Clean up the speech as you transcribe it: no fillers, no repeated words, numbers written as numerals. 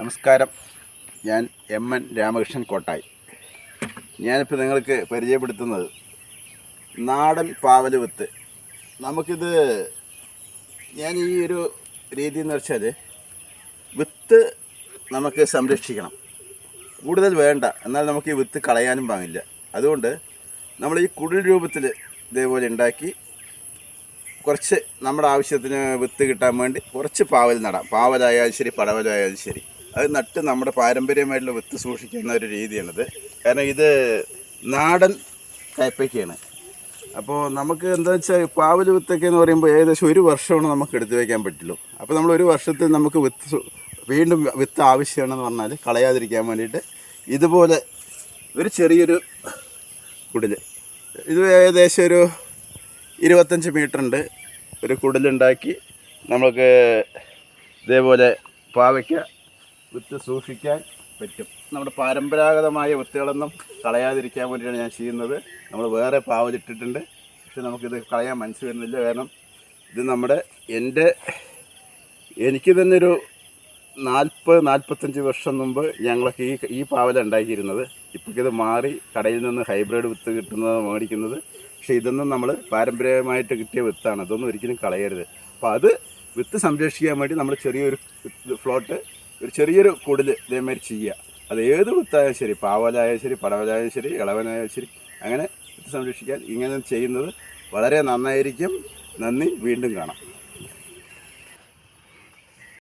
നമസ്കാരം. ഞാൻ എൻ രാമകൃഷ്ണൻ കോട്ടായി. ഞാനിപ്പോൾ നിങ്ങൾക്ക് പരിചയപ്പെടുത്തുന്നത് നാടൻ പാവൽ വിത്ത്. നമുക്കിത് ഞാൻ ഈ ഒരു രീതി എന്ന് വെച്ചാൽ വിത്ത് നമുക്ക് സംരക്ഷിക്കണം, കൂടുതൽ വേണ്ട, എന്നാൽ നമുക്ക് ഈ വിത്ത് കളയാനും പാടില്ല. അതുകൊണ്ട് നമ്മൾ ഈ കുടിൽ രൂപത്തിൽ ഇതേപോലെ ഉണ്ടാക്കി കുറച്ച് നമ്മുടെ ആവശ്യത്തിന് വിത്ത് കിട്ടാൻ വേണ്ടി കുറച്ച് പാവൽ നടാം. പാവലായാലും ശരി, പടവലായാലും ശരി, അത് നട്ട് നമ്മുടെ പാരമ്പര്യമായിട്ടുള്ള വിത്ത് സൂക്ഷിക്കുന്ന ഒരു രീതിയാണിത്. കാരണം ഇത് നാടൻ കയ്പ്പയ്ക്കാണ്. അപ്പോൾ നമുക്ക് എന്താ വെച്ചാൽ പാവൽ വിത്തൊക്കെ എന്ന് പറയുമ്പോൾ ഏകദേശം 1 വർഷമാണ് നമുക്ക് എടുത്തു വയ്ക്കാൻ പറ്റുള്ളൂ. അപ്പോൾ നമ്മൾ 1 വർഷത്തിൽ നമുക്ക് വീണ്ടും വിത്ത് ആവശ്യമാണെന്ന് പറഞ്ഞാൽ കളയാതിരിക്കാൻ വേണ്ടിയിട്ട് ഇതുപോലെ ഒരു ചെറിയൊരു കുടിൽ, ഇത് ഏകദേശം ഒരു 25 മീറ്റർ ഉണ്ട്, ഒരു കുടിലുണ്ടാക്കി നമുക്ക് ഇതേപോലെ പാവയ്ക്ക വിത്ത് സൂക്ഷിക്കാൻ പറ്റും. നമ്മുടെ പരമ്പരാഗതമായ വിത്തുകളൊന്നും കളയാതിരിക്കാൻ വേണ്ടിയാണ് ഞാൻ ചെയ്യുന്നത്. നമ്മൾ വേറെ പാവലിട്ടിട്ടുണ്ട്, പക്ഷെ നമുക്കിത് കളയാൻ മനസ്സ് വരുന്നില്ല. കാരണം ഇത് എനിക്ക് തന്നെ ഒരു 40-45 വർഷം മുമ്പ് ഞങ്ങളൊക്കെ ഈ പാവല ഉണ്ടാക്കിയിരുന്നത്. ഇപ്പോൾ ഇത് മാറി കടയിൽ നിന്ന് ഹൈബ്രിഡ് വിത്ത് കിട്ടുന്നത് മേടിക്കുന്നത്. പക്ഷേ ഇതൊന്നും നമ്മൾ പാരമ്പര്യമായിട്ട് കിട്ടിയ വിത്താണ്, അതൊന്നും ഒരിക്കലും കളയരുത്. അപ്പോൾ അത് വിത്ത് സംരക്ഷിക്കാൻ വേണ്ടി നമ്മൾ ചെറിയൊരു ഫ്ലോട്ട്, ഒരു ചെറിയൊരു കുടിൽ ഇതേമാതിരി ചെയ്യുക. അത് ഏത് വിത്തായാലും ശരി, പാവലായാലും ശരി, പടവലായാലും ശരി, ഇളവനായാലും ശരി, അങ്ങനെ വിത്ത് സംരക്ഷിക്കാൻ ഇങ്ങനെ ചെയ്യുന്നത് വളരെ നന്നായിരിക്കും. നന്ദി. വീണ്ടും കാണാം.